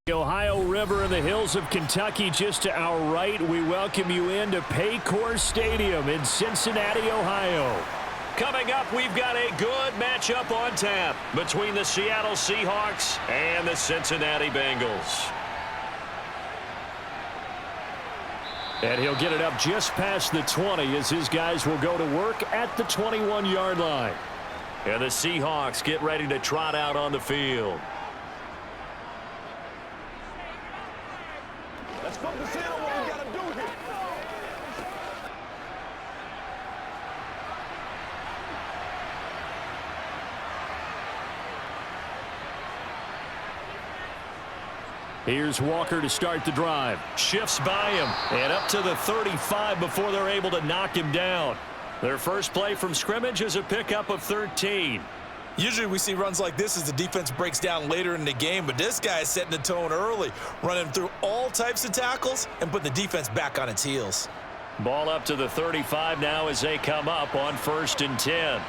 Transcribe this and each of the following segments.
The Ohio River and the hills of Kentucky just to our right. We welcome you into Paycor Stadium in Cincinnati, Ohio. Coming up, we've got a good matchup on tap between the Seattle Seahawks and the Cincinnati Bengals. And he'll get it up just past the 20 as his guys will go to work at the 21-yard line. And the Seahawks get ready to trot out on the field. Let's focus in on what we got to do here. Here's Walker to start the drive. Shifts by him and up to the 35 before they're able to knock him down. Their first play from scrimmage is a pickup of 13. Usually we see runs like this as the defense breaks down later in the game, but this guy is setting the tone early, running through all types of tackles and putting the defense back on its heels. Ball up to the 35 now as they come up on 1st and 10.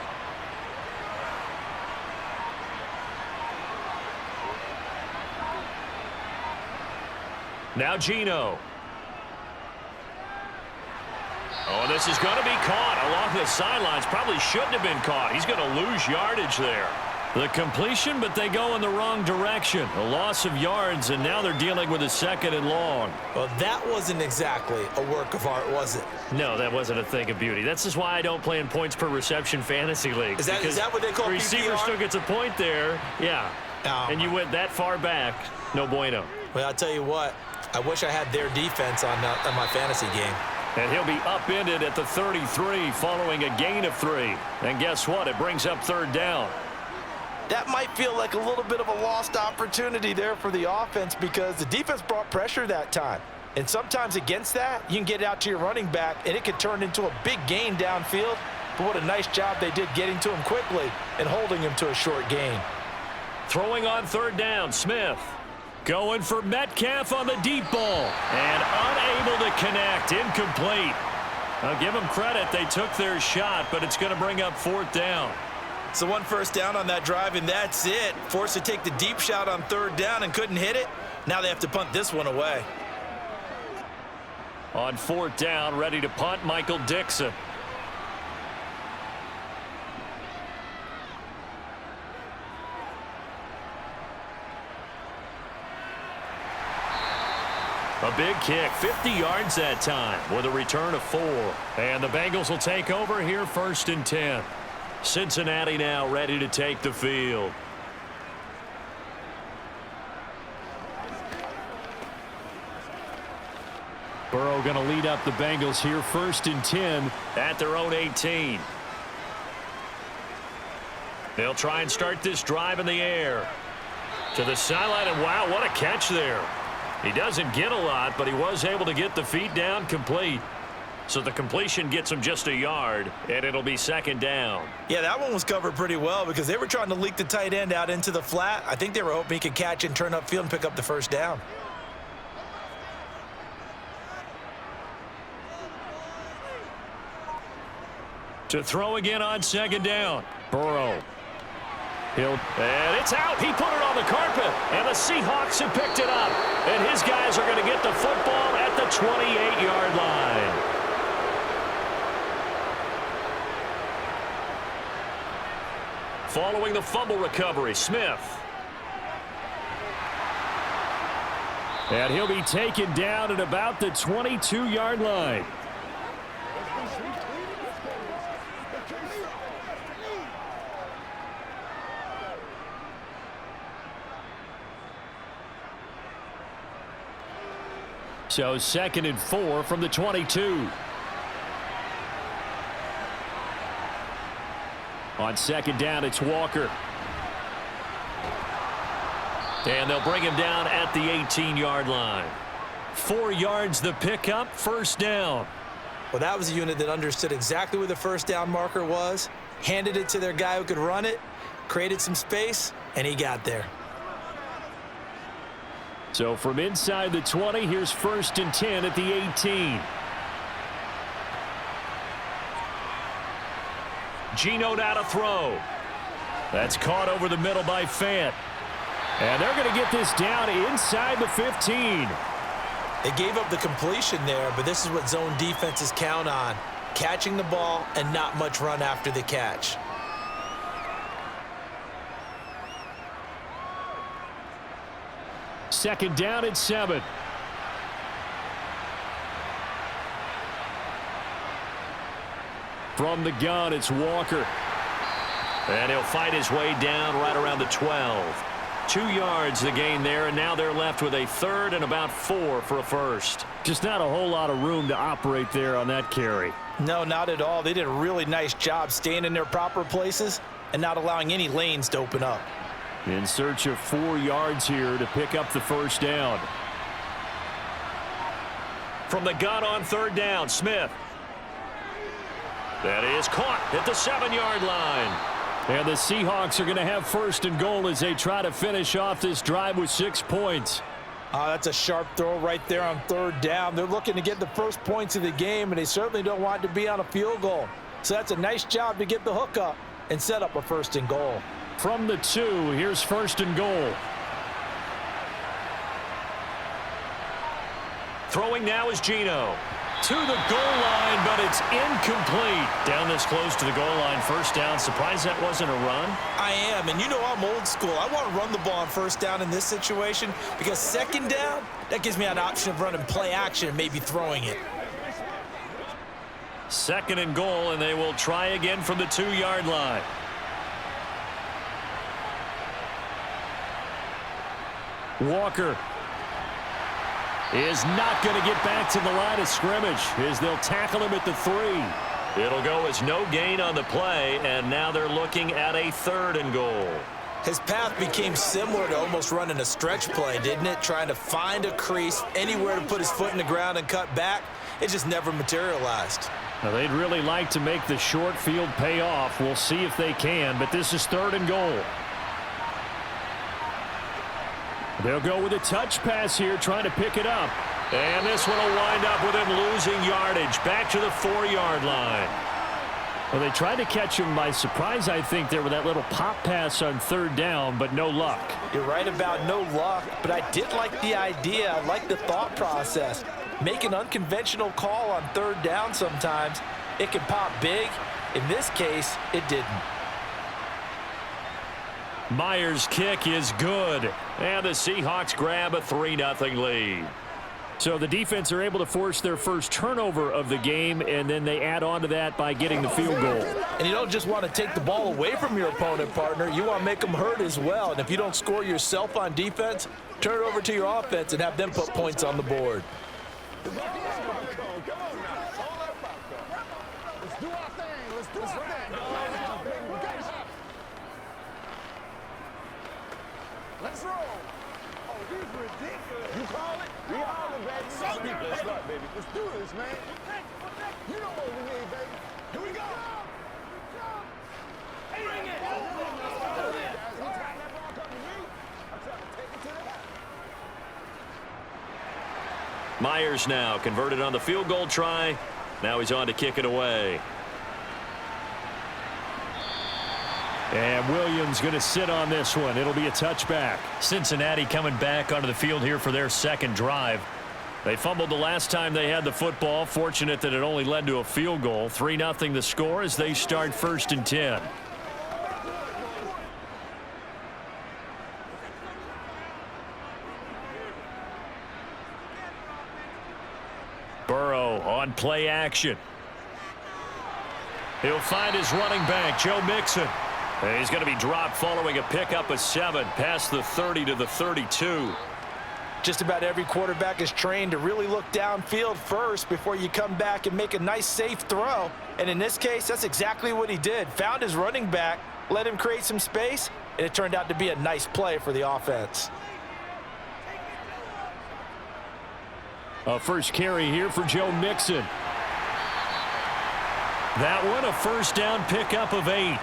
Now Geno. Oh, this is going to be caught along the sidelines. Probably shouldn't have been caught. He's going to lose yardage there. The completion, but they go in the wrong direction. A loss of yards, and now they're dealing with a 2nd and long. Well, that wasn't exactly a work of art, was it? No, that wasn't a thing of beauty. That's just why I don't play in points per reception fantasy leagues. Is that what they call the receiver PPR? still gets a point there. Yeah. And you went that far back. No bueno. Well, I'll tell you what. I wish I had their defense on my fantasy game. And he'll be upended at the 33 following a gain of 3. And guess what? It brings up 3rd down. That might feel like a little bit of a lost opportunity there for the offense because the defense brought pressure that time. And sometimes against that, you can get it out to your running back, and it could turn into a big gain downfield. But what a nice job they did getting to him quickly and holding him to a short gain. Throwing on 3rd down, Smith. Going for Metcalf on the deep ball. And unable to connect. Incomplete. I'll give them credit. They took their shot, but it's going to bring up 4th down. So 1 first down on that drive, and that's it. Forced to take the deep shot on 3rd down and couldn't hit it. Now they have to punt this one away. On 4th down, ready to punt, Michael Dixon. A big kick, 50 yards that time with a return of 4. And the Bengals will take over here 1st and 10. Cincinnati now ready to take the field. Burrow going to lead up the Bengals here 1st and 10 at their own 18. They'll try and start this drive in the air. To the sideline, and wow, what a catch there. He doesn't get a lot, but he was able to get the feet down complete. So the completion gets him just a yard, and it'll be 2nd down. Yeah, that one was covered pretty well because they were trying to leak the tight end out into the flat. I think they were hoping he could catch and turn upfield and pick up the 1st down. To throw again on 2nd down. Burrow. And it's out. He put it on the carpet, and the Seahawks have picked it up. And his guys are going to get the football at the 28-yard line. Following the fumble recovery, Smith. And he'll be taken down at about the 22-yard line. So 2nd and 4 from the 22. On 2nd down, it's Walker. And they'll bring him down at the 18-yard line. 4 yards the pickup, 1st down. Well, that was a unit that understood exactly where the 1st down marker was, handed it to their guy who could run it, created some space, and he got there. So from inside the 20, here's 1st and 10 at the 18. Geno now to throw. That's caught over the middle by Fant. And they're going to get this down inside the 15. They gave up the completion there, but this is what zone defenses count on. Catching the ball and not much run after the catch. Second down and 7. From the gun, it's Walker. And he'll fight his way down right around the 12. 2 yards the gain there, and now they're left with a third and about 4 for a first. Just not a whole lot of room to operate there on that carry. No, not at all. They did a really nice job staying in their proper places and not allowing any lanes to open up. In search of 4 yards here to pick up the first down. From the gun on third down, Smith. That is caught at the 7-yard line. And the Seahawks are going to have first and goal as they try to finish off this drive with 6 points. That's a sharp throw right there on third down. They're looking to get the first points of the game, and they certainly don't want to be on a field goal. So that's a nice job to get the hook up and set up a first and goal. From the 2, here's first and goal. Throwing now is Geno. To the goal line, but it's incomplete. Down this close to the goal line, first down. Surprised that wasn't a run? I am, and you know I'm old school. I want to run the ball on first down in this situation because second down, that gives me an option of running play action and maybe throwing it. Second and goal, and they will try again from the 2-yard line. Walker is not going to get back to the line of scrimmage as they'll tackle him at the 3. It'll go as no gain on the play, and now they're looking at a third and goal. His path became similar to almost running a stretch play, didn't it? Trying to find a crease, anywhere to put his foot in the ground and cut back. It just never materialized. Now, they'd really like to make the short field pay off. We'll see if they can, but this is third and goal. They'll go with a touch pass here, trying to pick it up. And this one will wind up with him losing yardage back to the 4-yard line. Well, they tried to catch him by surprise, I think, there with that little pop pass on third down, but no luck. You're right about no luck, but I did like the idea. I like the thought process. Make an unconventional call on third down sometimes. It can pop big. In this case, it didn't. Myers' kick is good, and the Seahawks grab a 3-0 lead. So the defense are able to force their first turnover of the game, and then they add on to that by getting the field goal. And you don't just want to take the ball away from your opponent, partner. You want to make them hurt as well. And if you don't score yourself on defense, turn it over to your offense and have them put points on the board. Come on now. Hold that popcorn. Let's do our thing. Let's do our thing. Let's roll. Oh, this is ridiculous. You call it? We all it, baby. Let's go, baby. Let's do this, man. You know what we need, baby. Here we go. Bring it. Anytime that ball comes to me, I'm trying to take it to the house. Myers now converted on the field goal try. Now he's on to kick it away. And Williams going to sit on this one. It'll be a touchback. Cincinnati coming back onto the field here for their second drive. They fumbled the last time they had the football. Fortunate that it only led to a field goal. 3-0 the score as they start first and 10. Burrow on play action. He'll find his running back, Joe Mixon. And he's going to be dropped following a pickup of 7 past the 30 to the 32. Just about every quarterback is trained to really look downfield first before you come back and make a nice safe throw. And in this case, that's exactly what he did. Found his running back, let him create some space, and it turned out to be a nice play for the offense. A first carry here for Joe Mixon. That one a first down pickup of 8.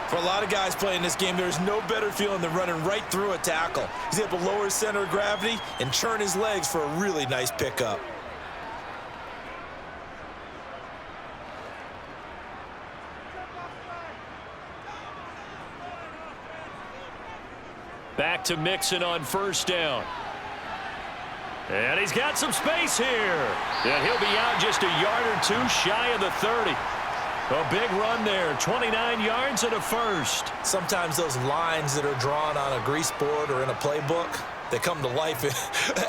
For a lot of guys playing this game, there's no better feeling than running right through a tackle. He's able to lower his center of gravity and churn his legs for a really nice pickup. Back back to Mixon on first down. And he's got some space here. And he'll be out just a yard or two shy of the 30. A big run there, 29 yards and a first. Sometimes those lines that are drawn on a grease board or in a playbook, they come to life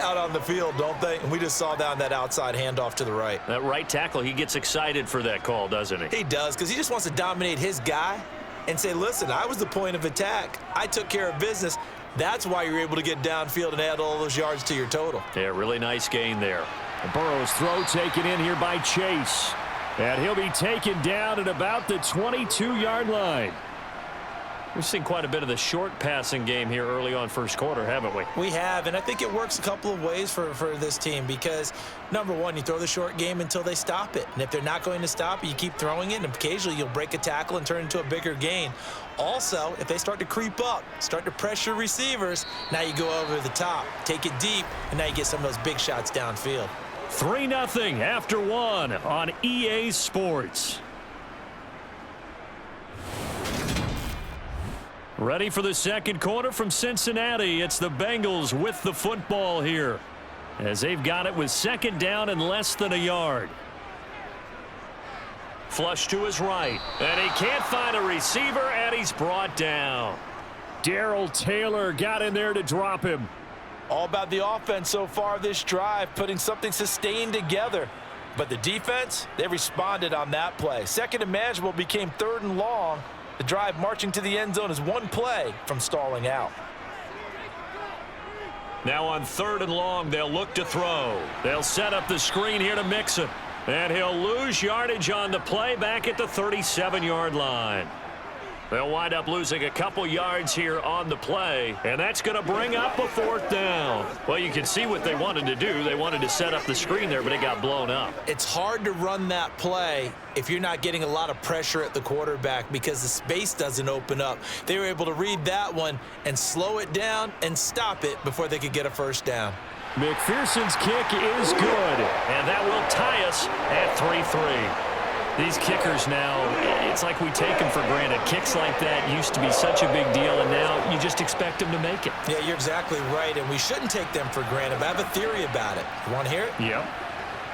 out on the field, don't they? And we just saw down that outside handoff to the right. That right tackle, he gets excited for that call, doesn't he? He does, because he just wants to dominate his guy and say, listen, I was the point of attack. I took care of business. That's why you're able to get downfield and add all those yards to your total. Yeah, really nice gain there. Burrow's throw taken in here by Chase. And he'll be taken down at about the 22-yard line. We've seen quite a bit of the short passing game here early on first quarter, haven't we? We have, and I think it works a couple of ways for this team because, number one, you throw the short game until they stop it. And if they're not going to stop it, you keep throwing it, and occasionally you'll break a tackle and turn into a bigger gain. Also, if they start to creep up, start to pressure receivers, now you go over the top, take it deep, and now you get some of those big shots downfield. 3-0 after one on EA Sports. Ready for the second quarter from Cincinnati. It's the Bengals with the football here as they've got it with second down and less than a yard. Flush to his right, and he can't find a receiver, and he's brought down. Darrell Taylor got in there to drop him. All about the offense so far this drive, putting something sustained together. But the defense, they responded on that play. Second and manageable became third and long. The drive marching to the end zone is one play from stalling out. Now on third and long, they'll look to throw. They'll set up the screen here to Mixon. And he'll lose yardage on the play back at the 37-yard line. They'll wind up losing a couple yards here on the play, and that's going to bring up a fourth down. Well, you can see what they wanted to do. They wanted to set up the screen there, but it got blown up. It's hard to run that play if you're not getting a lot of pressure at the quarterback because the space doesn't open up. They were able to read that one and slow it down and stop it before they could get a first down. McPherson's kick is good, and that will tie us at 3-3. These kickers now, it's like we take them for granted. Kicks like that used to be such a big deal, and now you just expect them to make it. Yeah, you're exactly right, and we shouldn't take them for granted. But I have a theory about it. You want to hear it? Yeah.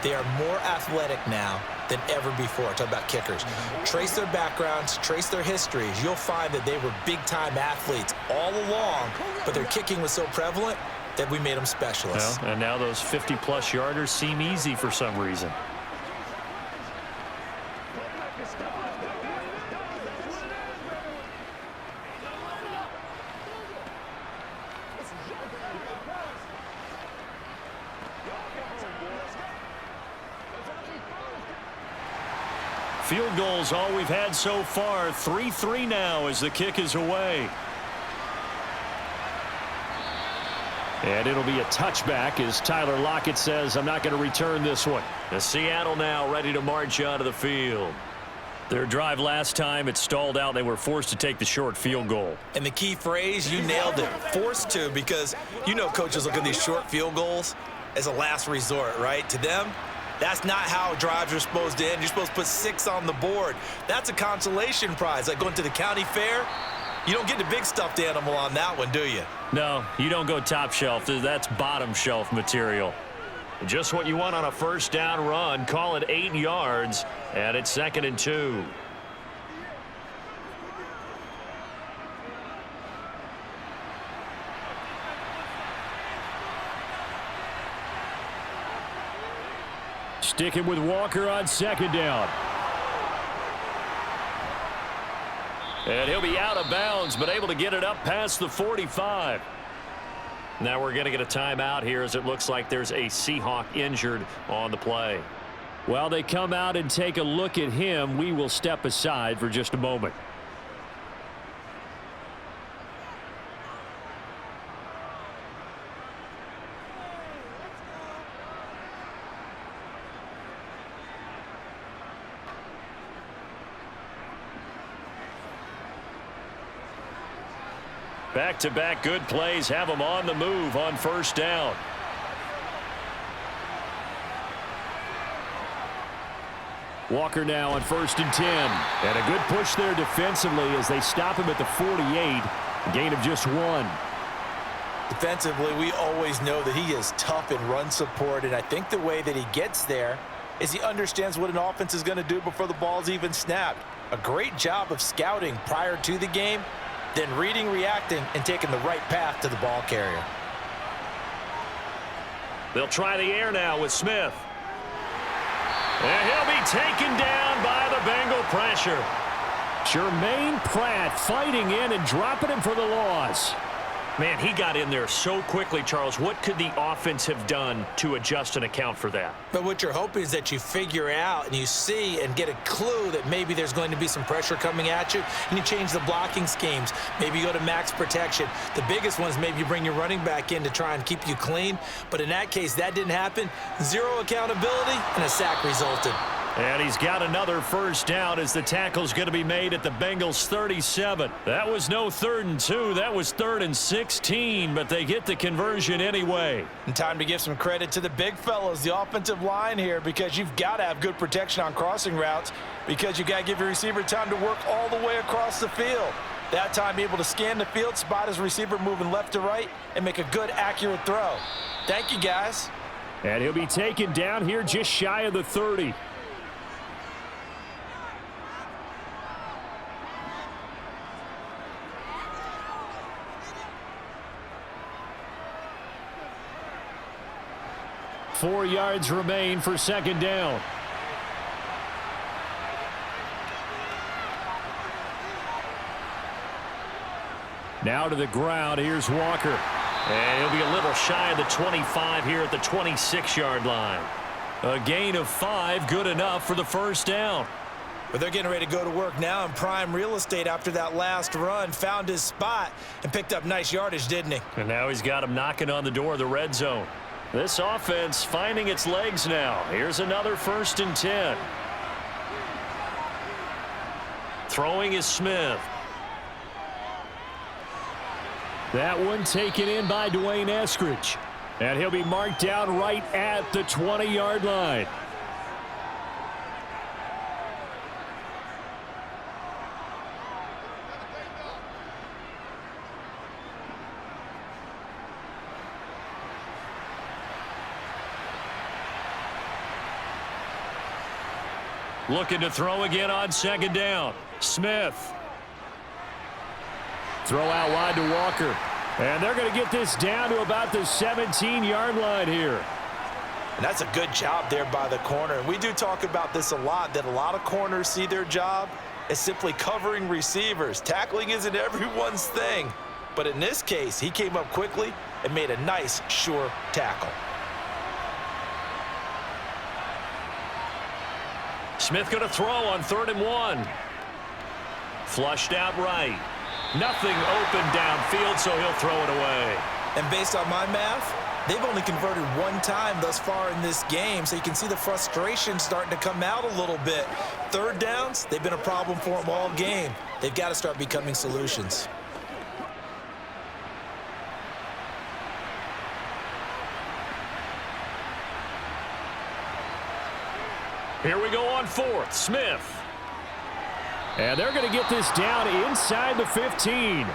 They are more athletic now than ever before. Talk about kickers. Trace their backgrounds, trace their histories. You'll find that they were big-time athletes all along, but their kicking was so prevalent that we made them specialists. Well, and now those 50-plus yarders seem easy for some reason. Field goals all we've had so far. 3-3 now as the kick is away. And it'll be a touchback as Tyler Lockett says, I'm not going to return this one. The Seattle now ready to march out of the field. Their drive last time, it stalled out. They were forced to take the short field goal. And the key phrase, you nailed it, forced to, because you know coaches look at these short field goals as a last resort, right? To them, that's not how drives are supposed to end. You're supposed to put 6 on the board. That's a consolation prize. Like going to the county fair, you don't get the big stuffed animal on that one, do you? No, you don't go top shelf. That's bottom shelf material. Just what you want on a first down run. Call it 8 yards, and it's 2nd and 2. Sticking with Walker on 2nd down. And he'll be out of bounds, but able to get it up past the 45. Now we're going to get a timeout here as it looks like there's a Seahawk injured on the play. While they come out and take a look at him, we will step aside for just a moment. Back-to-back good plays have them on the move on first down. Walker now on 1st and 10. And a good push there defensively as they stop him at the 48. A gain of just 1. Defensively, we always know that he is tough in run support, and I think the way that he gets there is he understands what an offense is going to do before the ball's even snapped. A great job of scouting prior to the game, then reading, reacting, and taking the right path to the ball carrier. They'll try the air now with Smith. And he'll be taken down by the Bengal pressure. Jermaine Pratt fighting in and dropping him for the loss. Man, he got in there so quickly, Charles. What could the offense have done to adjust and account for that? But what you're hoping is that you figure out and you see and get a clue that maybe there's going to be some pressure coming at you, and you change the blocking schemes. Maybe you go to max protection. The biggest one is maybe you bring your running back in to try and keep you clean. But in that case, that didn't happen. Zero accountability, and a sack resulted. And he's got another first down as the tackle's going to be made at the Bengals 37. That was no 3rd and 2. That was 3rd and 16, but they get the conversion anyway. And time to give some credit to the big fellas, the offensive line here, because you've got to have good protection on crossing routes, because you've got to give your receiver time to work all the way across the field. That time able to scan the field, spot his receiver moving left to right, and make a good, accurate throw. Thank you, guys. And he'll be taken down here just shy of the 30. Four yards remain for second down. Now to the ground. Here's Walker. And he'll be a little shy of the 25 here at the 26-yard line. A gain of 5, good enough for the first down. But they're getting ready to go to work now in prime real estate after that last run. Found his spot and picked up nice yardage, didn't he? And now he's got him knocking on the door of the red zone. This offense finding its legs now. Here's another 1st and 10. Throwing is Smith. That one taken in by Dwayne Eskridge. And he'll be marked down right at the 20-yard line. Looking to throw again on second down. Smith. Throw out wide to Walker. And they're going to get this down to about the 17-yard line here. And that's a good job there by the corner. And we do talk about this a lot, that a lot of corners see their job as simply covering receivers. Tackling isn't everyone's thing. But in this case, he came up quickly and made a nice, sure tackle. Smith going to throw on 3rd and 1. Flushed out right. Nothing open downfield, so he'll throw it away. And based on my math, they've only converted one time thus far in this game, so you can see the frustration starting to come out a little bit. 3rd downs, they've been a problem for them all game. They've got to start becoming solutions. Here we go on 4th. Smith. And they're going to get this down inside the 15.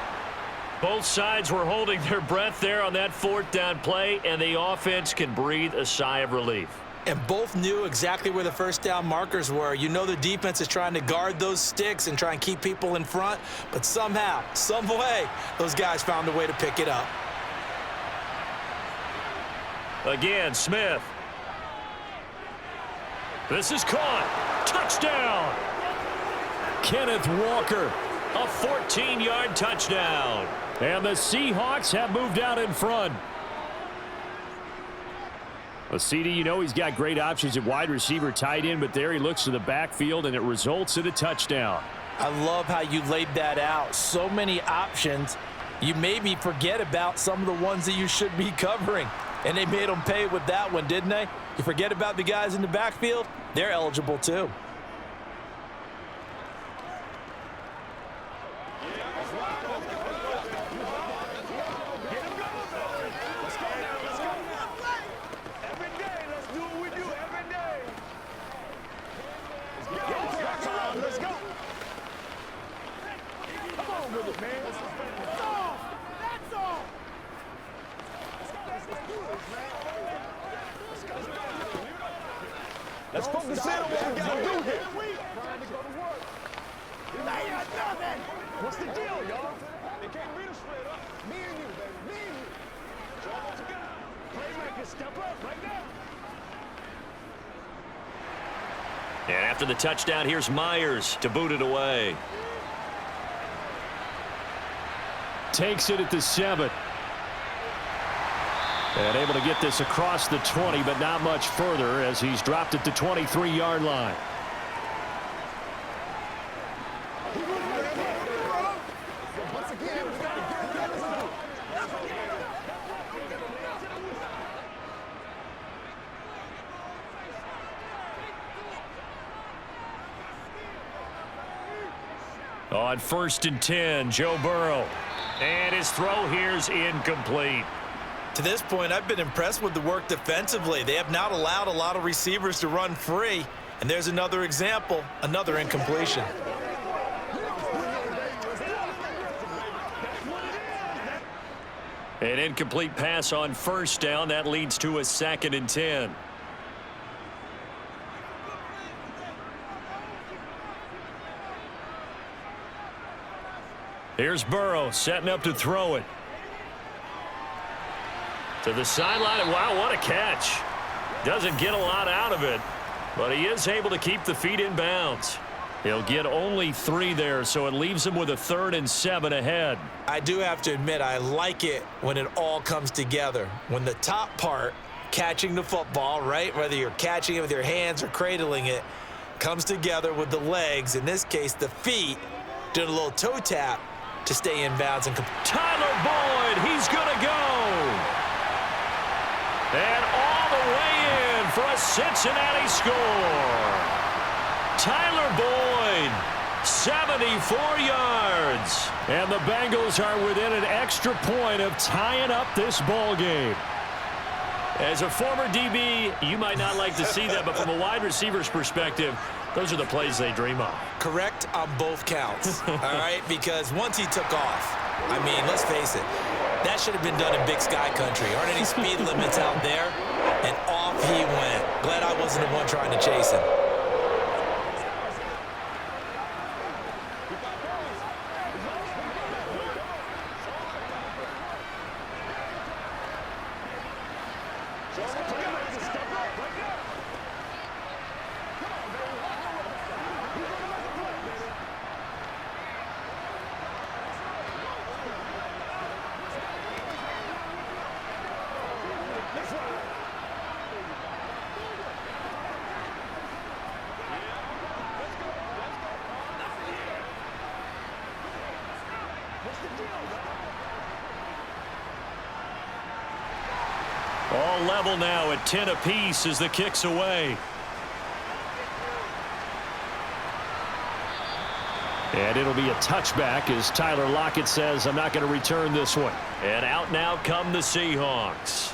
Both sides were holding their breath there on that 4th down play, and the offense can breathe a sigh of relief. And both knew exactly where the first down markers were. You know the defense is trying to guard those sticks and try and keep people in front, but somehow, some way, those guys found a way to pick it up. Again, Smith. This is caught. Touchdown. Kenneth Walker, a 14-yard touchdown. And the Seahawks have moved out in front. Well, CD, you know he's got great options at wide receiver, tight end, but there he looks to the backfield, and it results in a touchdown. I love how you laid that out. So many options. You maybe forget about some of the ones that you should be covering. And they made them pay with that one, didn't they? You forget about the guys in the backfield, they're eligible too. Let's focus in on what we got to do here. Trying to go to work. They got nothing. What's the deal, y'all? They can't beat us straight up. Me and you, baby. Me and you. Show them what you got. Playmakers, step up right now. And after the touchdown, here's Myers to boot it away. Takes it at the 7. And able to get this across the 20, but not much further as he's dropped at the 23-yard line. On 1st and 10, Joe Burrow. And his throw here's incomplete. To this point, I've been impressed with the work defensively. They have not allowed a lot of receivers to run free. And there's another example, another incompletion. An incomplete pass on 1st down. That leads to a 2nd and 10. Here's Burrow setting up to throw it. To the sideline, and wow, what a catch. Doesn't get a lot out of it, but he is able to keep the feet in bounds. He'll get only 3 there, so it leaves him with a 3rd and 7 ahead. I do have to admit, I like it when it all comes together. When the top part, catching the football, right, whether you're catching it with your hands or cradling it, comes together with the legs, in this case the feet, doing a little toe tap to stay in bounds. And Tyler Boyd, he's going to go. And all the way in for a Cincinnati score. Tyler Boyd, 74 yards. And the Bengals are within an extra point of tying up this ball game. As a former DB, you might not like to see that, but from a wide receiver's perspective, those are the plays they dream of. Correct on both counts, all right? Because once he took off, I mean, let's face it, that should have been done in Big Sky Country. Aren't any speed limits out there? And off he went. Glad I wasn't the one trying to chase him. All level now at 10 apiece as the kick's away. And it'll be a touchback as Tyler Lockett says, I'm not going to return this one. And out now come the Seahawks.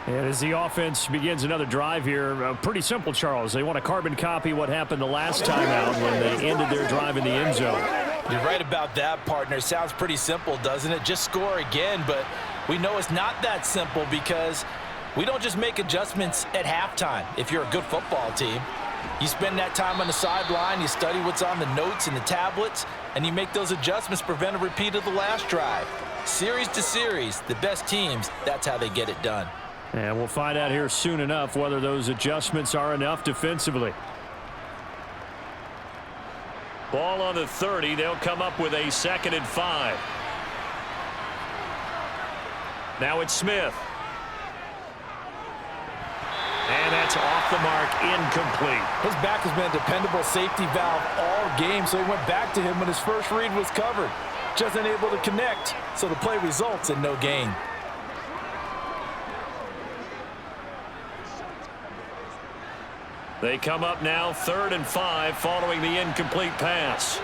And as the offense begins another drive here, pretty simple, Charles. They want to carbon copy what happened the last time out when they ended their drive in the end zone. You're right about that, partner. Sounds pretty simple, doesn't it? Just score again, but we know it's not that simple because we don't just make adjustments at halftime. If you're a good football team, you spend that time on the sideline, you study what's on the notes and the tablets, and you make those adjustments, prevent a repeat of the last drive. Series to series, the best teams, that's how they get it done. And we'll find out here soon enough whether those adjustments are enough defensively. Ball on the 30. They'll come up with a 2nd and 5. Now it's Smith. And that's off the mark, incomplete. His back has been a dependable safety valve all game, so he went back to him when his first read was covered. Just unable to connect, so the play results in no gain. They come up now 3rd and 5 following the incomplete pass.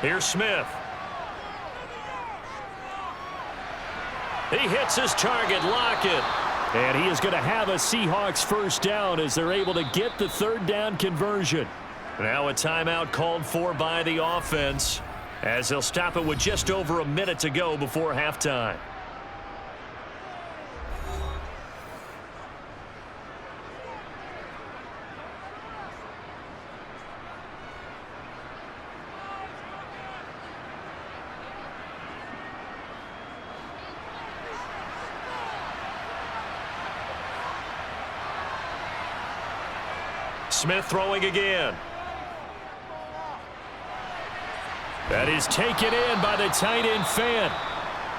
Here's Smith. He hits his target, Lockett. And he is going to have a Seahawks first down as they're able to get the 3rd down conversion. Now a timeout called for by the offense as they'll stop it with just over a minute to go before halftime. Smith throwing again. That is taken in by the tight end Fant.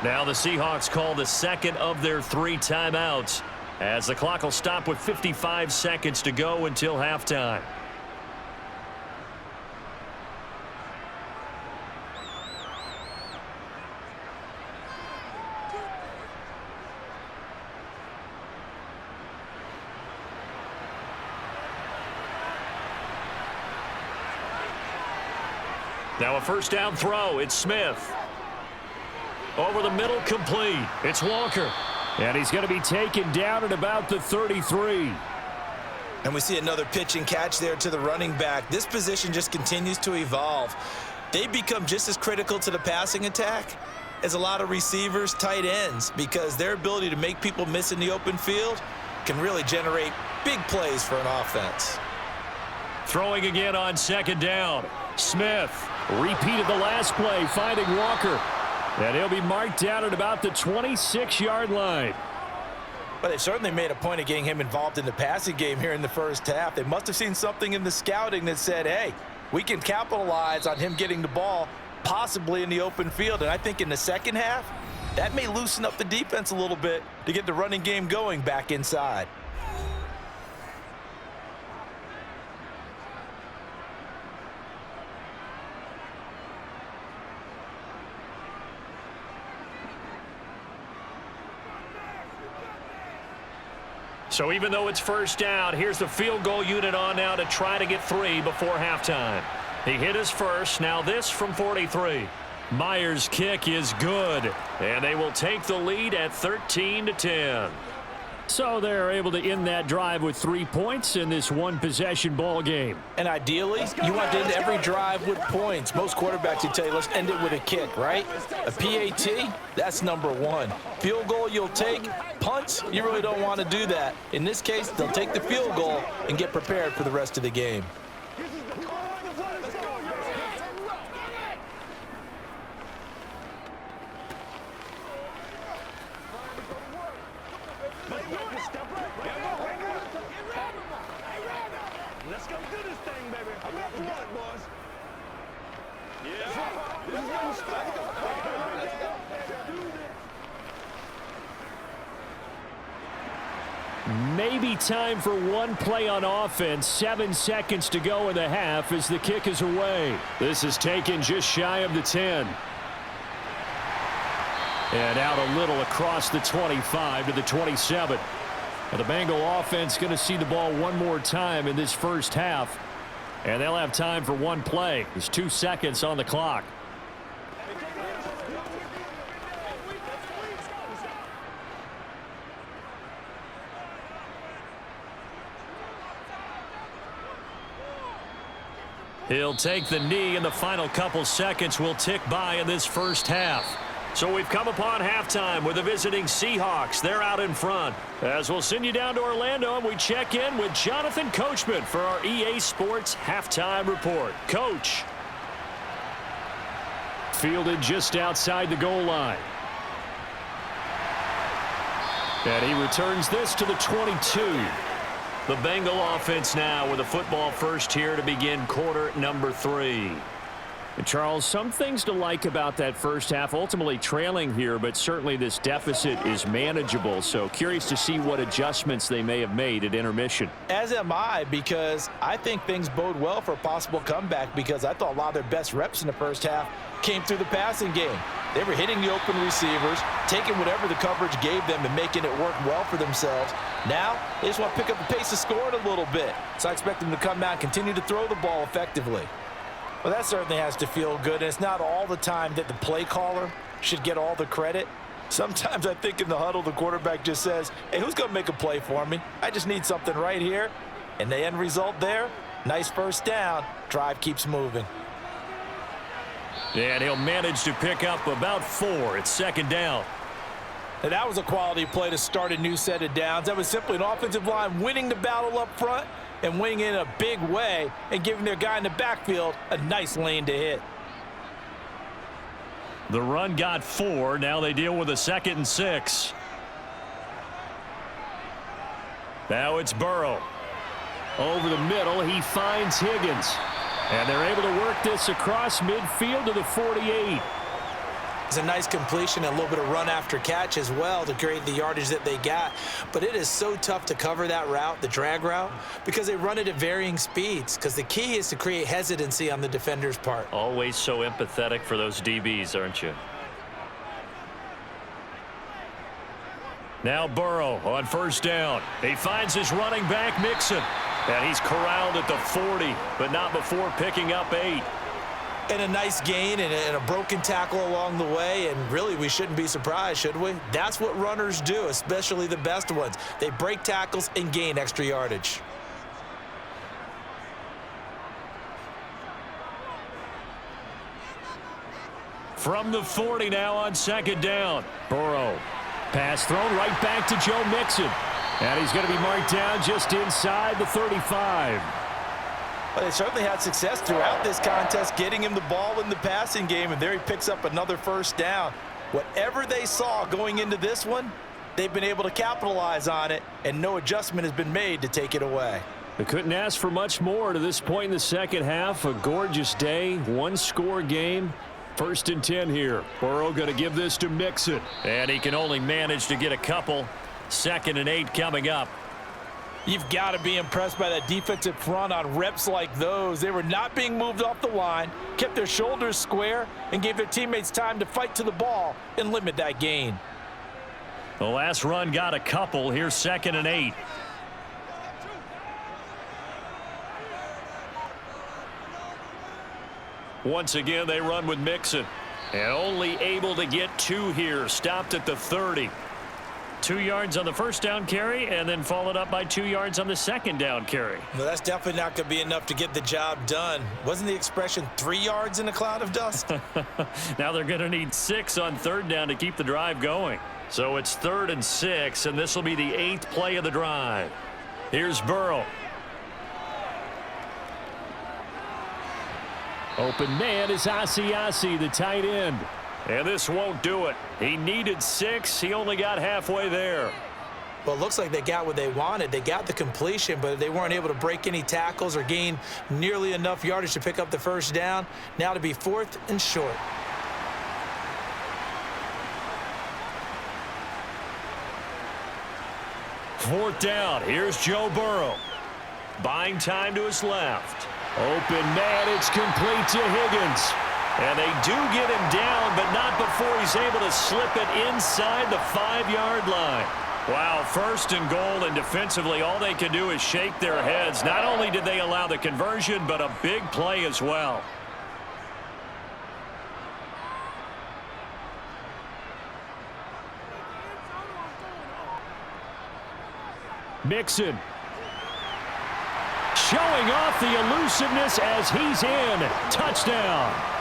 Now the Seahawks call the second of their 3 timeouts, as the clock will stop with 55 seconds to go until halftime. Now a first down throw. It's Smith. Over the middle, complete. It's Walker. And he's going to be taken down at about the 33. And we see another pitch and catch there to the running back. This position just continues to evolve. They become just as critical to the passing attack as a lot of receivers, tight ends, because their ability to make people miss in the open field can really generate big plays for an offense. Throwing again on second down. Smith repeated the last play, finding Walker. And he'll be marked down at about the 26-yard line. But they certainly made a point of getting him involved in the passing game here in the first half. They must have seen something in the scouting that said, hey, we can capitalize on him getting the ball possibly in the open field. And I think in the second half, that may loosen up the defense a little bit to get the running game going back inside. So even though it's first down, here's the field goal unit on now to try to get 3 before halftime. He hit his first. Now this from 43. Myers' kick is good, and they will take the lead at 13-10. So they're able to end that drive with 3 points in this one-possession ball game. And ideally, you want to end every drive with points. Most quarterbacks will tell you, let's end it with a kick, right? A PAT, that's number 1. Field goal you'll take. Punts, you really don't want to do that. In this case, they'll take the field goal and get prepared for the rest of the game. Let's go do this thing, baby. I'm about to run it, boys. Maybe time for one play on offense. 7 seconds to go in the half as the kick is away. This is taken just shy of the 10. And out a little across the 25 to the 27. And the Bengal offense going to see the ball one more time in this first half. And they'll have time for one play. There's 2 seconds on the clock. He'll take the knee, and the final couple seconds will tick by in this first half. So we've come upon halftime with the visiting Seahawks. They're out in front. As we'll send you down to Orlando, and we check in with Jonathan Coachman for our EA Sports Halftime Report. Coach. Fielded just outside the goal line. And he returns this to the 22. The Bengal offense now with a football first here to begin quarter number 3. And Charles, some things to like about that first half, ultimately trailing here, but certainly this deficit is manageable. So curious to see what adjustments they may have made at intermission. As am I, because I think things bode well for a possible comeback, because I thought a lot of their best reps in the first half came through the passing game. They were hitting the open receivers, taking whatever the coverage gave them and making it work well for themselves. Now, they just want to pick up the pace of scoring a little bit. So I expect them to come out and continue to throw the ball effectively. Well, that certainly has to feel good, and it's not all the time that the play caller should get all the credit. Sometimes I think in the huddle, the quarterback just says, hey, who's going to make a play for me? I just need something right here. And the end result there, nice first down. Drive keeps moving. And he'll manage to pick up about 4 at second down. And that was a quality play to start a new set of downs. That was simply an offensive line winning the battle up front and winning in a big way and giving their guy in the backfield a nice lane to hit. The run got 4. Now they deal with a 2nd and 6. Now it's Burrow. Over the middle, he finds Higgins. And they're able to work this across midfield to the 48. It's a nice completion, a little bit of run after catch as well to create the yardage that they got. But it is so tough to cover that route, the drag route, because they run it at varying speeds. Because the key is to create hesitancy on the defender's part. Always so empathetic for those DBs, aren't you? Now Burrow on first down. He finds his running back, Mixon. And he's corralled at the 40, but not before picking up 8. And a nice gain and a broken tackle along the way, and really we shouldn't be surprised, should we? That's what runners do, especially the best ones. They break tackles and gain extra yardage. From the 40 now on second down. Burrow. Pass thrown right back to Joe Mixon. And he's going to be marked down just inside the 35. Well, they certainly had success throughout this contest getting him the ball in the passing game, and there he picks up another first down. Whatever they saw going into this one, they've been able to capitalize on it, and no adjustment has been made to take it away. They couldn't ask for much more to this point in the second half. A gorgeous day, one-score game. 1st and 10 here. Burrow going to give this to Mixon. And he can only manage to get a couple. 2nd and 8 coming up. You've got to be impressed by that defensive front on reps like those. They were not being moved off the line, kept their shoulders square, and gave their teammates time to fight to the ball and limit that gain. The last run got a couple. Here's 2nd and 8. Once again, they run with Mixon. And only able to get 2 here. Stopped at the 30. 2 yards on the first down carry, and then followed up by 2 yards on the second down carry. Well, that's definitely not going to be enough to get the job done. Wasn't the expression 3 yards in a cloud of dust? Now they're going to need 6 on 3rd down to keep the drive going. So it's 3rd and 6, and this will be the 8th play of the drive. Here's Burrow. Open man is Asiasi, the tight end. And this won't do it. He needed 6. He only got halfway there. Well, it looks like they got what they wanted. They got the completion, but they weren't able to break any tackles or gain nearly enough yardage to pick up the first down. Now to be 4th and short. Fourth down. Here's Joe Burrow. Buying time to his left. Open man. It's complete to Higgins. And they do get him down, but not before he's able to slip it inside the 5-yard line. Wow, 1st and goal, and defensively all they can do is shake their heads. Not only did they allow the conversion, but a big play as well. Mixon. Showing off the elusiveness as he's in. Touchdown.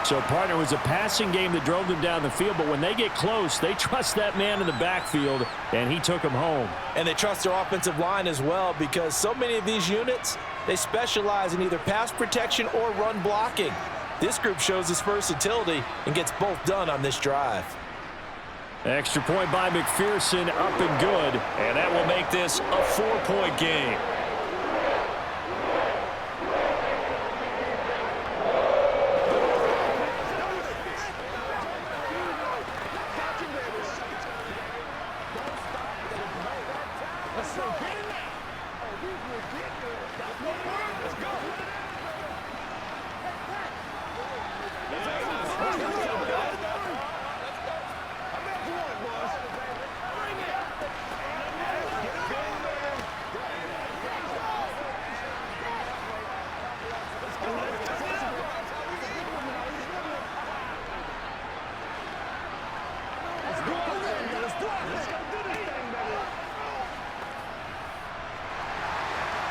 So, partner, it was a passing game that drove them down the field, but when they get close, they trust that man in the backfield, and he took him home. And they trust their offensive line as well, because so many of these units, they specialize in either pass protection or run blocking. This group shows its versatility and gets both done on this drive. Extra point by McPherson, up and good, and that will make this a 4-point game.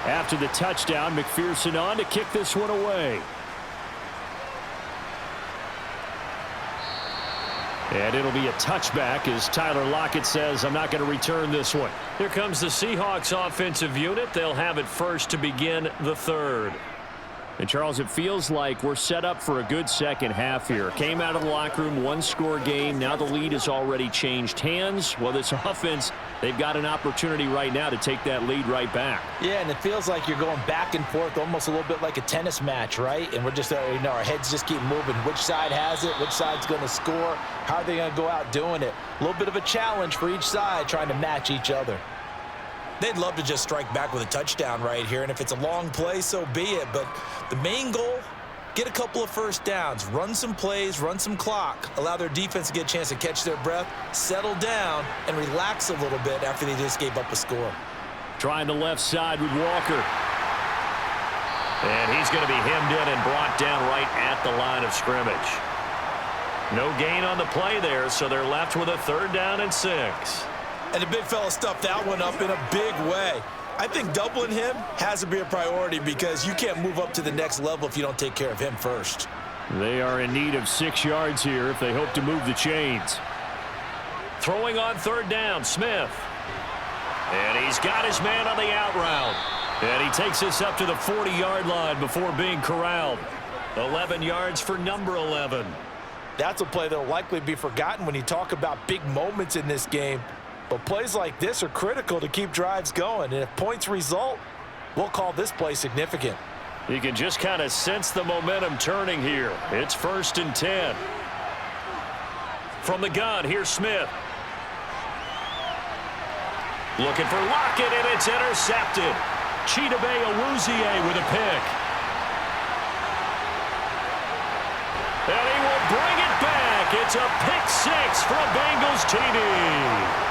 After the touchdown, McPherson on to kick this one away. And it'll be a touchback as Tyler Lockett says, I'm not going to return this one. Here comes the Seahawks offensive unit. They'll have it first to begin the 3rd. And, Charles, it feels like we're set up for a good second half here. Came out of the locker room, one-score game. Now the lead has already changed hands. Well, this offense, they've got an opportunity right now to take that lead right back. Yeah, and it feels like you're going back and forth, almost a little bit like a tennis match, right? And we're just, our heads just keep moving. Which side has it? Which side's going to score? How are they going to go out doing it? A little bit of a challenge for each side, trying to match each other. They'd love to just strike back with a touchdown right here, and if it's a long play, so be it. But the main goal, get a couple of first downs, run some plays, run some clock, allow their defense to get a chance to catch their breath, settle down, and relax a little bit after they just gave up a score. Trying the left side with Walker. And he's going to be hemmed in and brought down right at the line of scrimmage. No gain on the play there, so they're left with a 3rd down and 6. And the big fella stuffed that one up in a big way. I think doubling him has to be a priority because you can't move up to the next level if you don't take care of him first. They are in need of 6 yards here if they hope to move the chains. Throwing on 3rd down, Smith. And he's got his man on the out route. And he takes us up to the 40-yard line before being corralled. 11 yards for number 11. That's a play that will likely be forgotten when you talk about big moments in this game. But plays like this are critical to keep drives going. And if points result, we'll call this play significant. You can just kind of sense the momentum turning here. It's 1st and 10. From the gun, here's Smith. Looking for Lockett, and it's intercepted. Chidobe Awuzie with a pick. And he will bring it back. It's a pick 6 from Bengals TD.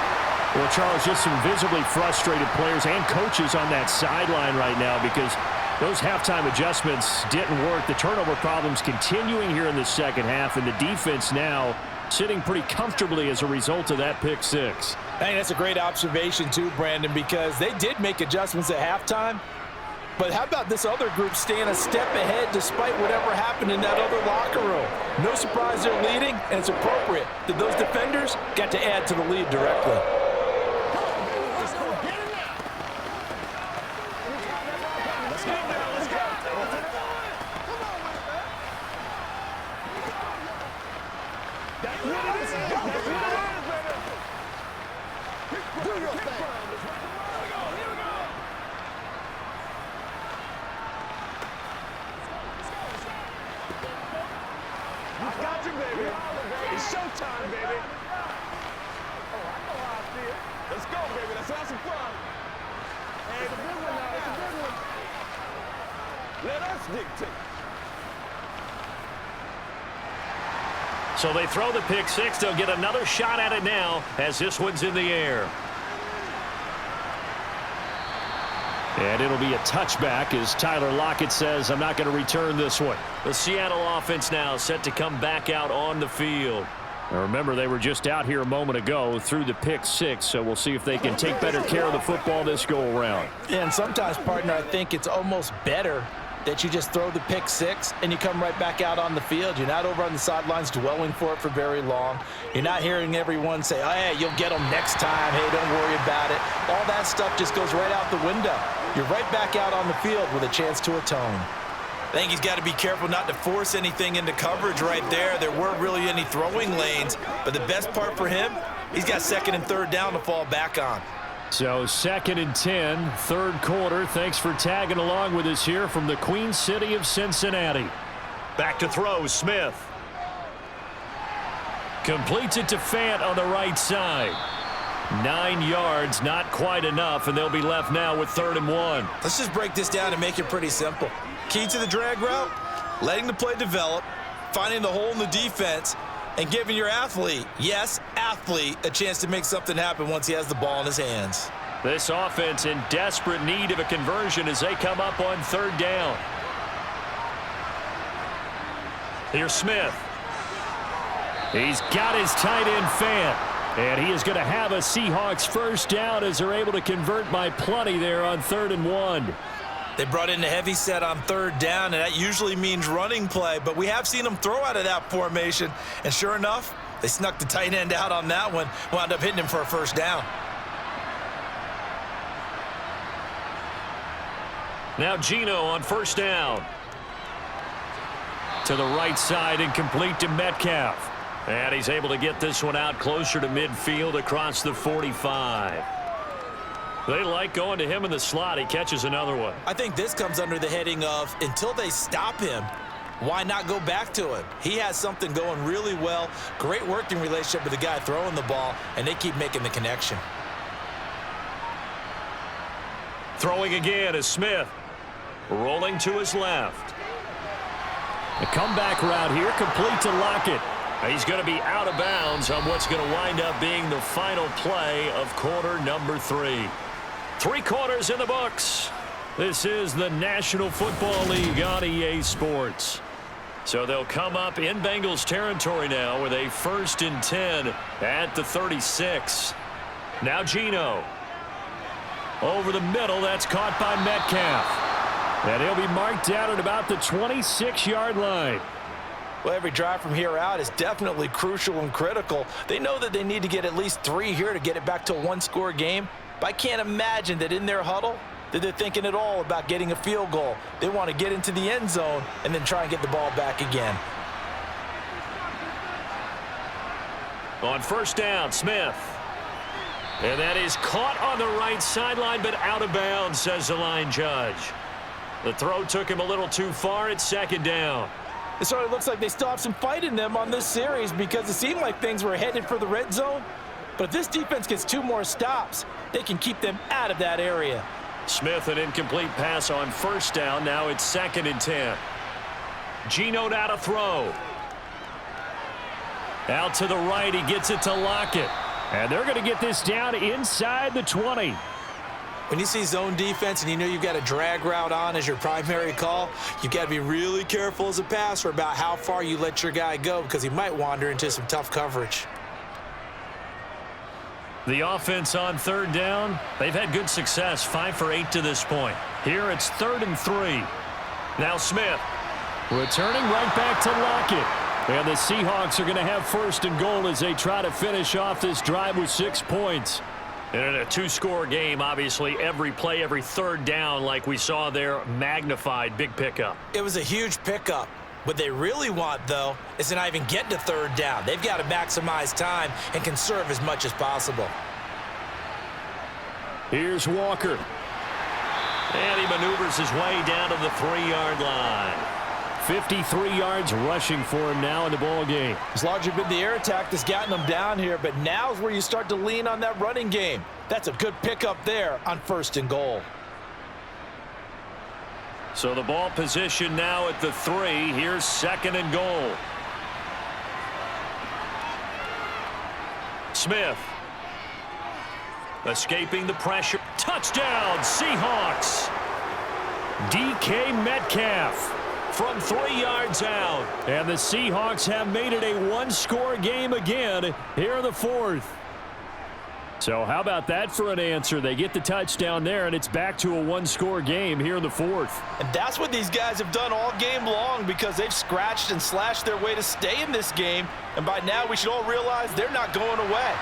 Well, Charles, just some visibly frustrated players and coaches on that sideline right now because those halftime adjustments didn't work. The turnover problems continuing here in the second half, and the defense now sitting pretty comfortably as a result of that pick 6. I think that's a great observation too, Brandon, because they did make adjustments at halftime. But how about this other group staying a step ahead despite whatever happened in that other locker room? No surprise they're leading, and it's appropriate that those defenders got to add to the lead directly. It's showtime, baby. Oh, I know how I feel. Let's go, baby. Let's have some fun. Hey, it's a big one now. It's a big one. Let us dictate. So they throw the pick 6. They'll get another shot at it now as this one's in the air. And it'll be a touchback as Tyler Lockett says, I'm not going to return this one. The Seattle offense now set to come back out on the field. Now remember, they were just out here a moment ago through the pick 6, so we'll see if they can take better care of the football this go-around. Yeah, and sometimes, partner, I think it's almost better that you just throw the pick 6 and you come right back out on the field. You're not over on the sidelines dwelling for it for very long. You're not hearing everyone say, oh, yeah, you'll get them next time. Hey, don't worry about it. All that stuff just goes right out the window. You're right back out on the field with a chance to atone. I think he's got to be careful not to force anything into coverage right there. There weren't really any throwing lanes, but the best part for him, he's got 2nd and 3rd down to fall back on. So 2nd and 10, 3rd quarter. Thanks for tagging along with us here from the Queen City of Cincinnati. Back to throw, Smith. Completes it to Fant on the right side. 9 yards, not quite enough, and they'll be left now with 3rd and 1. Let's just break this down and make it pretty simple. Key to the drag route, letting the play develop, finding the hole in the defense, and giving your athlete, yes, athlete, a chance to make something happen once he has the ball in his hands. This offense in desperate need of a conversion as they come up on 3rd down. Here's Smith. He's got his tight end Fant. And he is going to have a Seahawks 1st down as they're able to convert by plenty there on 3rd and 1. They brought in a heavy set on 3rd down, and that usually means running play, but we have seen them throw out of that formation, and sure enough, they snuck the tight end out on that one, wound up hitting him for a 1st down. Now Geno on 1st down. To the right side and complete to Metcalf. And he's able to get this one out closer to midfield across the 45. They like going to him in the slot. He catches another one. I think this comes under the heading of until they stop him, why not go back to him? He has something going really well. Great working relationship with the guy throwing the ball, and they keep making the connection. Throwing again is Smith. Rolling to his left. The comeback route here complete to Lockett. He's going to be out of bounds on what's going to wind up being the final play of quarter number 3. 3 quarters in the books. This is the National Football League on EA Sports. So they'll come up in Bengals territory now with a 1st and 10 at the 36. Now Geno. Over the middle, that's caught by Metcalf. And he'll be marked down at about the 26-yard line. Well, every drive from here out is definitely crucial and critical. They know that they need to get at least 3 here to get it back to a 1-score game. But I can't imagine that in their huddle that they're thinking at all about getting a field goal. They want to get into the end zone and then try and get the ball back again. On 1st down, Smith. And that is caught on the right sideline, but out of bounds, says the line judge. The throw took him a little too far. It's 2nd down. It sort of looks like they still have some fight in them on this series because it seemed like things were headed for the red zone. But if this defense gets 2 more stops, they can keep them out of that area. Smith, an incomplete pass on 1st down. Now it's 2nd and 10. Geno now to throw. Out to the right. He gets it to Lockett. And they're going to get this down inside the 20. When you see zone defense and you know you've got a drag route on as your primary call, you've got to be really careful as a passer about how far you let your guy go because he might wander into some tough coverage. The offense on 3rd down, they've had good success, 5 for 8 to this point. Here it's 3rd and 3. Now Smith. Returning right back to Lockett. And the Seahawks are going to have 1st and goal as they try to finish off this drive with 6 points. And in a 2-score game, obviously, every play, every 3rd down, like we saw there, magnified, big pickup. It was a huge pickup. What they really want, though, is to not even get to 3rd down. They've got to maximize time and conserve as much as possible. Here's Walker. And he maneuvers his way down to the 3-yard line. 53 yards rushing for him now in the ball game. It's largely been the air attack that's gotten them down here, but now's where you start to lean on that running game. That's a good pickup there on 1st and goal. So the ball position now at the 3. Here's 2nd and goal. Smith. Escaping the pressure. Touchdown, Seahawks. DK Metcalf from 3 yards out. And the Seahawks have made it a 1-score game again here in the 4th. So how about that for an answer? They get the touchdown there, and it's back to a 1-score game here in the 4th. And that's what these guys have done all game long because they've scratched and slashed their way to stay in this game. And by now, we should all realize they're not going away.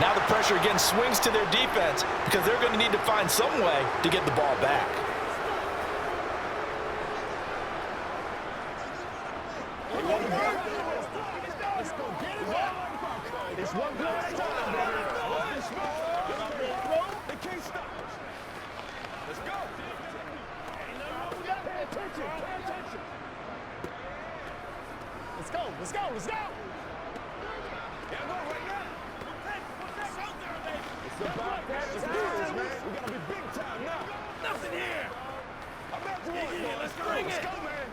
Now the pressure again swings to their defense because they're going to need to find some way to get the ball back. It's one good time, baby. They can't stop us. Let's go. Pay attention. Pay attention. Let's go. Let's go. Let's go. Gotta go right now. What's out there, baby? It's about that. Let's do this, man. We gotta be big time now. Nothing here. I'm back to one. Yeah, let's bring it. Let's go, man.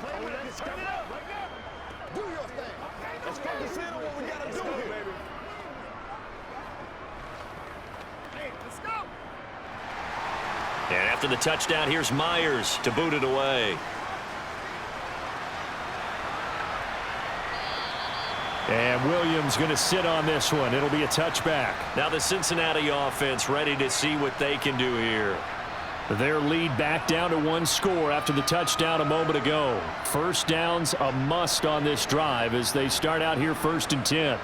Play with it. Let's turn it up right now. Do your thing. Let's focus in on what we gotta do here, baby. Hey, let's go. And after the touchdown, here's Myers to boot it away. And Williams going to sit on this one. It'll be a touchback. Now the Cincinnati offense ready to see what they can do here. Their lead back down to 1 score after the touchdown a moment ago. 1st down's a must on this drive as they start out here 1st and 10.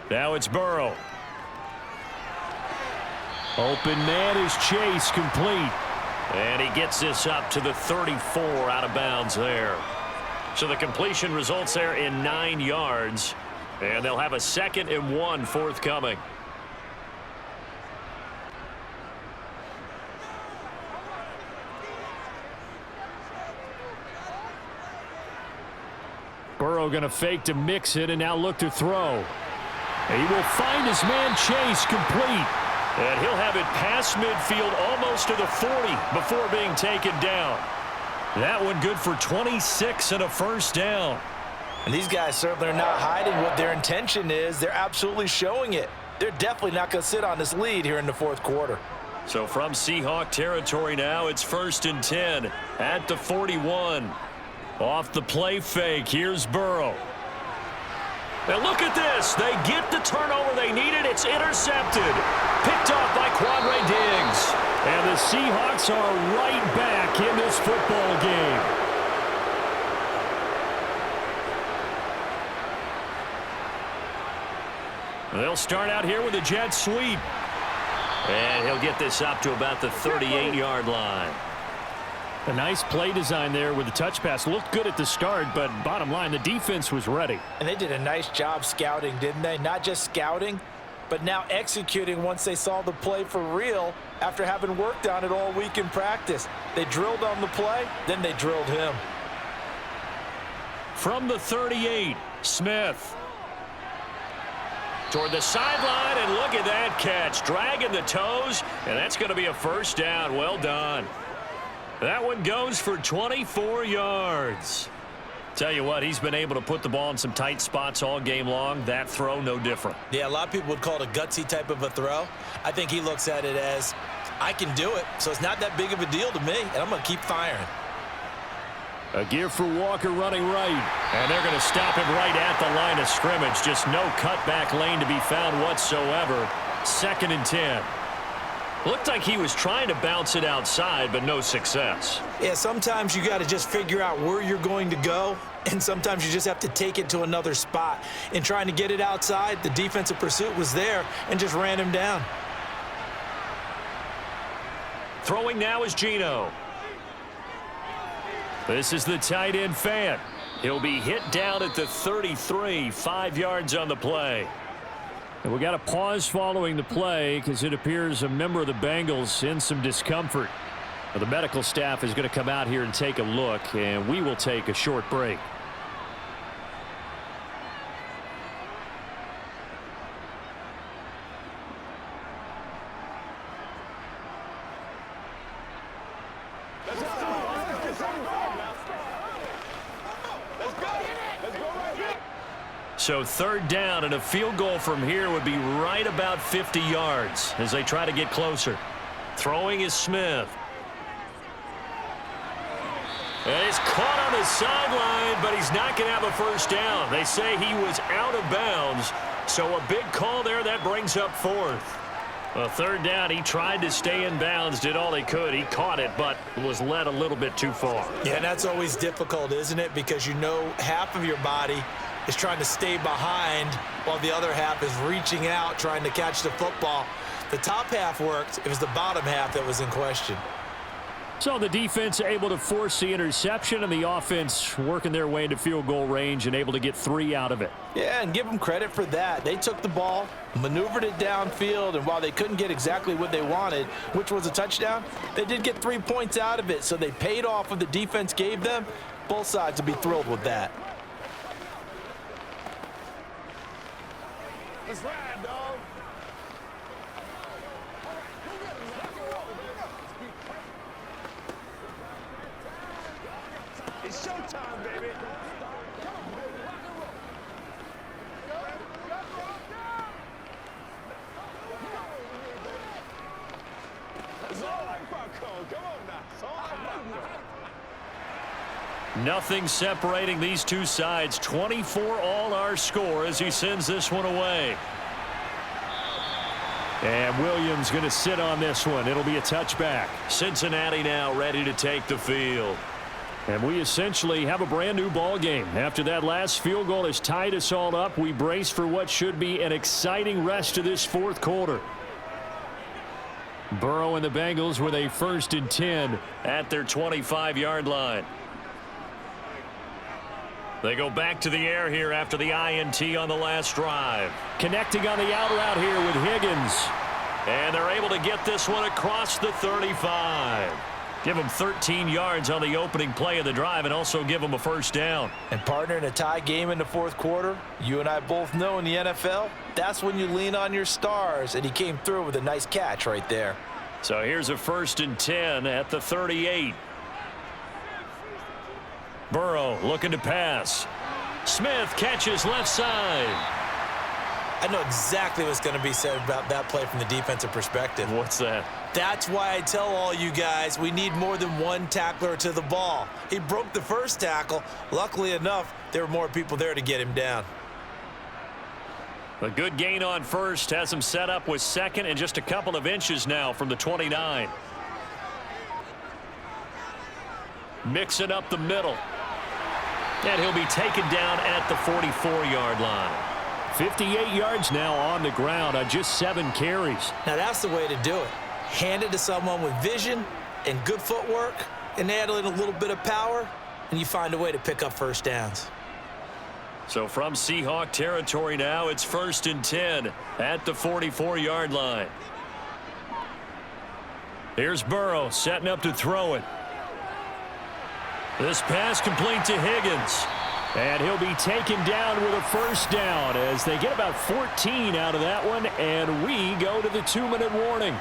Now it's Burrow. Open man is Chase, complete. And he gets this up to the 34, out of bounds there. So the completion results there in 9 yards. And they'll have a 2nd and 1 forthcoming. Burrow going to fake to mix it and now look to throw. And he will find his man Chase, complete. And he'll have it past midfield almost to the 40 before being taken down. That one good for 26 and a first down. And these guys certainly are not hiding what their intention is. They're absolutely showing it. They're definitely not going to sit on this lead here in the 4th quarter. So from Seahawk territory now, it's 1st and 10 at the 41. Off the play fake, here's Burrow. Now look at this. They get the turnover they needed. It's intercepted. Picked off by Quandre Diggs. And the Seahawks are right back in this football game. They'll start out here with a jet sweep. And he'll get this up to about the 38-yard line. A nice play design there with the touch pass. Looked good at the start, but bottom line, the defense was ready. And they did a nice job scouting, didn't they? Not just scouting, but now executing once they saw the play for real after having worked on it all week in practice. They drilled on the play, then they drilled him. From the 38, Smith. Toward the sideline, and look at that catch. Dragging the toes, and that's going to be a first down. Well done. That one goes for 24 yards. Tell you what, he's been able to put the ball in some tight spots all game long. That throw, no different. Yeah, a lot of people would call it a gutsy type of a throw. I think he looks at it as, I can do it, so it's not that big of a deal to me, and I'm going to keep firing. A gear for Walker running right. And they're going to stop him right at the line of scrimmage. Just no cutback lane to be found whatsoever. 2nd and 10. Looked like he was trying to bounce it outside, but no success. Yeah, sometimes you got to just figure out where you're going to go, and sometimes you just have to take it to another spot. In trying to get it outside, the defensive pursuit was there and just ran him down. Throwing now is Geno. This is the tight end Fant. He'll be hit down at the 33, 5 yards on the play. And we got a pause following the play because it appears a member of the Bengals in some discomfort. Well, the medical staff is going to come out here and take a look, and we will take a short break. So 3rd down, and a field goal from here would be right about 50 yards as they try to get closer. Throwing is Smith. And it's caught on the sideline, but he's not going to have a first down. They say he was out of bounds, so a big call there. That brings up 4th. Well, 3rd down, he tried to stay in bounds, did all he could. He caught it, but was led a little bit too far. Yeah, and that's always difficult, isn't it? Because you know half of your body is trying to stay behind while the other half is reaching out, trying to catch the football. The top half worked. It was the bottom half that was in question. So the defense able to force the interception, and the offense working their way into field goal range and able to get 3 out of it. Yeah, and give them credit for that. They took the ball, maneuvered it downfield, and while they couldn't get exactly what they wanted, which was a touchdown, they did get 3 points out of it, so they paid off what the defense gave them. Both sides will be thrilled with that. Let's ride, dog. It's showtime, baby. It's all like popcorn. Come on now. It's all like popcorn. Nothing separating these two sides. 24 all our score as he sends this one away. And Williams going to sit on this one. It'll be a touchback. Cincinnati now ready to take the field. And we essentially have a brand new ball game. After that last field goal has tied us all up, we brace for what should be an exciting rest of this 4th quarter. Burrow and the Bengals with a 1st and 10 at their 25-yard line. They go back to the air here after the INT on the last drive. Connecting on the out route here with Higgins. And they're able to get this one across the 35. Give them 13 yards on the opening play of the drive and also give them a 1st down. And partner, in a tie game in the 4th quarter, you and I both know in the NFL, that's when you lean on your stars, and he came through with a nice catch right there. So here's a 1st and 10 at the 38. Burrow looking to pass. Smith catches left side. I know exactly what's going to be said about that play from the defensive perspective. What's that? That's why I tell all you guys we need more than one tackler to the ball. He broke the 1st tackle. Luckily enough, there were more people there to get him down. A good gain on 1st has him set up with 2nd and just a couple of inches now from the 29. Mixing up the middle. And he'll be taken down at the 44-yard line. 58 yards now on the ground on just 7 carries. Now that's the way to do it. Hand it to someone with vision and good footwork and add in a little bit of power, and you find a way to pick up 1st downs. So from Seahawk territory now, it's 1st and 10 at the 44-yard line. Here's Burrow setting up to throw it. This pass complete to Higgins. And he'll be taken down with a 1st down as they get about 14 out of that one, and we go to the 2-minute warning.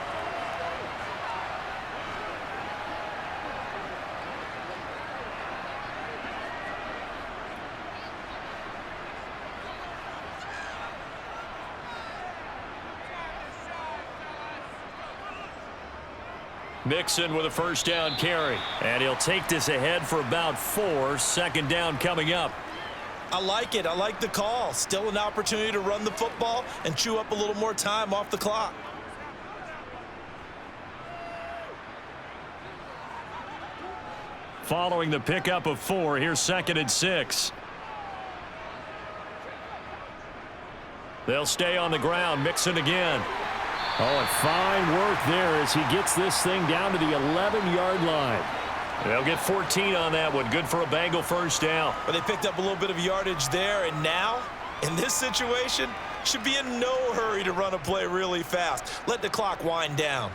Mixon with a 1st down carry. And he'll take this ahead for about 4. 2nd down coming up. I like it. I like the call. Still an opportunity to run the football and chew up a little more time off the clock. Following the pickup of 4, here's 2nd and 6. They'll stay on the ground. Mixon again. Oh, and fine work there as he gets this thing down to the 11-yard line. They'll get 14 on that one. Good for a Bengal 1st down. But they picked up a little bit of yardage there, and now, in this situation, should be in no hurry to run a play really fast. Let the clock wind down.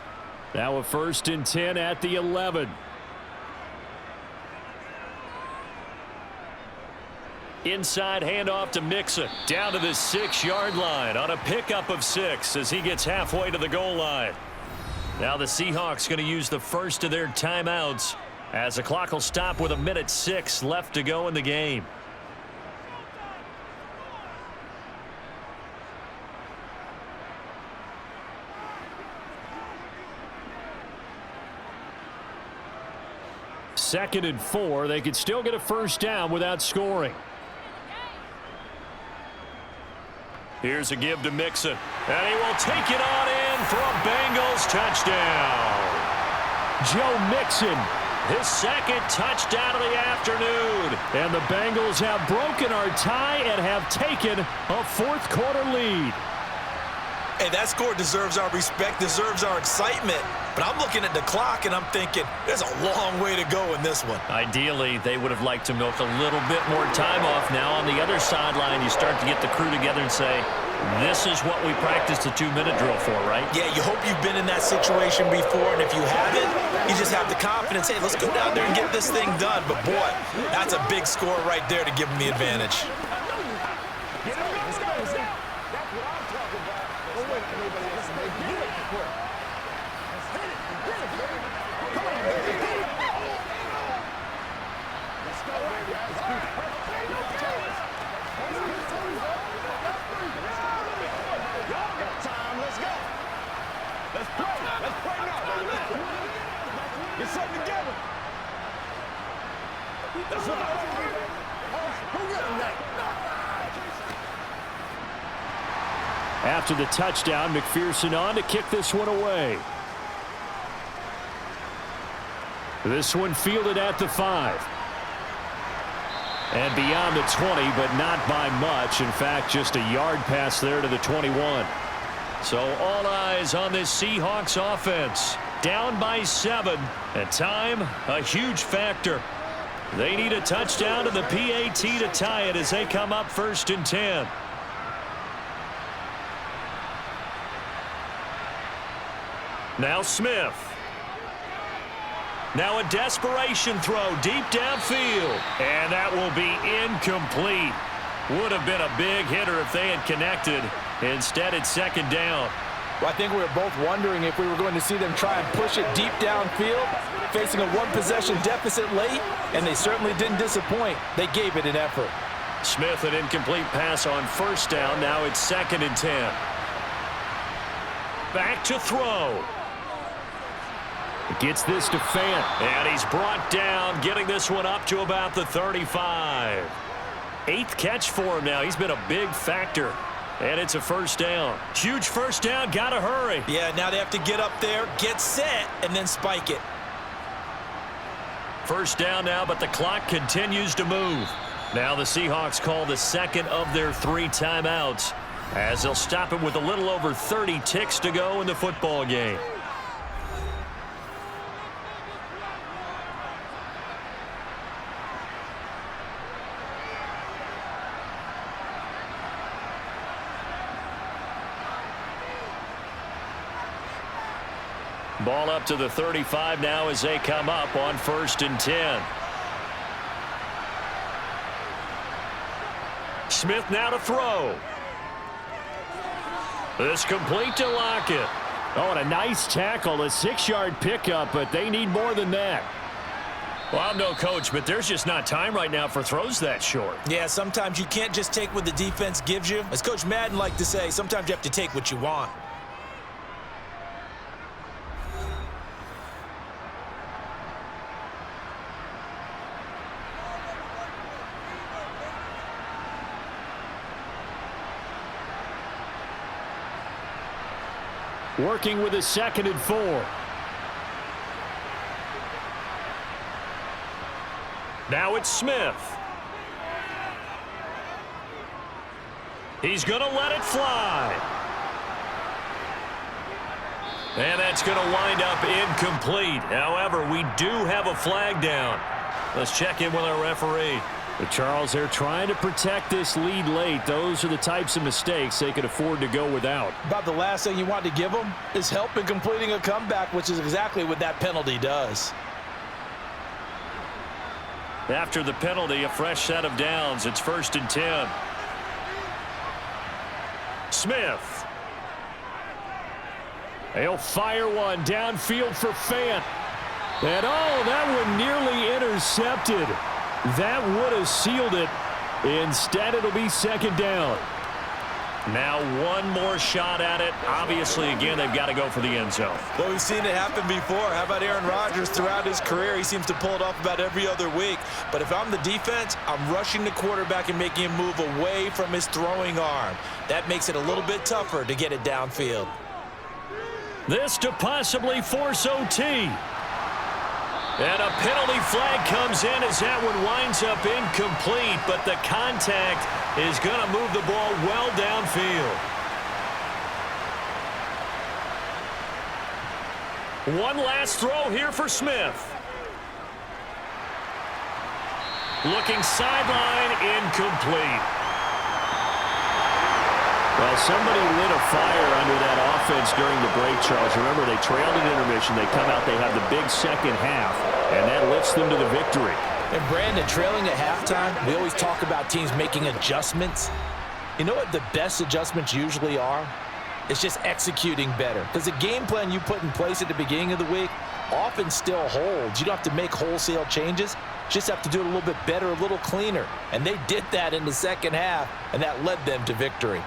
Now a 1st and 10 at the 11. Inside handoff to Mixon. Down to the 6-yard line on a pickup of 6 as he gets halfway to the goal line. Now the Seahawks going to use the 1st of their timeouts as the clock will stop with 1:06 left to go in the game. Second and 4. They could still get a 1st down without scoring. Here's a give to Mixon. And he will take it on in for a Bengals touchdown. Joe Mixon, his 2nd touchdown of the afternoon. And the Bengals have broken our tie and have taken a 4th quarter lead. Hey, that score deserves our respect, deserves our excitement. But I'm looking at the clock, and I'm thinking there's a long way to go in this one. Ideally, they would have liked to milk a little bit more time off. Now on the other sideline, you start to get the crew together and say, this is what we practiced a 2-minute drill for, right? Yeah, you hope you've been in that situation before, and if you haven't, you just have the confidence, hey, let's go down there and get this thing done. But, boy, that's a big score right there to give them the advantage. After the touchdown, McPherson on to kick this one away. This one fielded at the 5. And beyond the 20, but not by much. In fact, just a yard pass there to the 21. So all eyes on this Seahawks offense. Down by 7. And time, a huge factor. They need a touchdown to the PAT to tie it as they come up 1st and 10. Now Smith. Now a desperation throw deep downfield. And that will be incomplete. Would have been a big hitter if they had connected. Instead, it's 2nd down. Well, I think we were both wondering if we were going to see them try and push it deep downfield, facing a one-possession deficit late, and they certainly didn't disappoint. They gave it an effort. Smith, an incomplete pass on 1st down. Now it's 2nd and 10. Back to throw. Gets this to Fant, and he's brought down, getting this one up to about the 35. 8th catch for him now. He's been a big factor. And it's a 1st down. Huge 1st down. Got to hurry. Yeah, now they have to get up there, get set, and then spike it. 1st down now, but the clock continues to move. Now the Seahawks call the 2nd of their 3 timeouts as they'll stop it with a little over 30 ticks to go in the football game. Ball up to the 35 now as they come up on 1st and 10. Smith now to throw. This complete to Lockett. Oh, and a nice tackle, a 6-yard pickup, but they need more than that. Well, I'm no coach, but there's just not time right now for throws that short. Yeah, sometimes you can't just take what the defense gives you. As Coach Madden liked to say, sometimes you have to take what you want. Working with a 2nd and 4. Now it's Smith. He's going to let it fly. And that's going to wind up incomplete. However, we do have a flag down. Let's check in with our referee. But Charles, they're trying to protect this lead late. Those are the types of mistakes they could afford to go without. About the last thing you want to give them is help in completing a comeback, which is exactly what that penalty does. After the penalty, a fresh set of downs. It's 1st and 10. Smith. They'll fire one downfield for Fant. And oh, that one nearly intercepted. That would have sealed it. Instead, it'll be 2nd down. Now one more shot at it. Obviously, again, they've got to go for the end zone. Well, we've seen it happen before. How about Aaron Rodgers throughout his career? He seems to pull it off about every other week. But if I'm the defense, I'm rushing the quarterback and making him move away from his throwing arm. That makes it a little bit tougher to get it downfield. This to possibly force OT. And a penalty flag comes in as that one winds up incomplete, but the contact is going to move the ball well downfield. One last throw here for Smith. Looking sideline, incomplete. Well, somebody lit a fire under that offense during the break, Charles. Remember, they trailed at intermission. They come out, they have the big 2nd half, and that lifts them to the victory. And Brandon, trailing at halftime, we always talk about teams making adjustments. You know what the best adjustments usually are? It's just executing better. Because the game plan you put in place at the beginning of the week often still holds. You don't have to make wholesale changes. Just have to do it a little bit better, a little cleaner. And they did that in the 2nd half, and that led them to victory.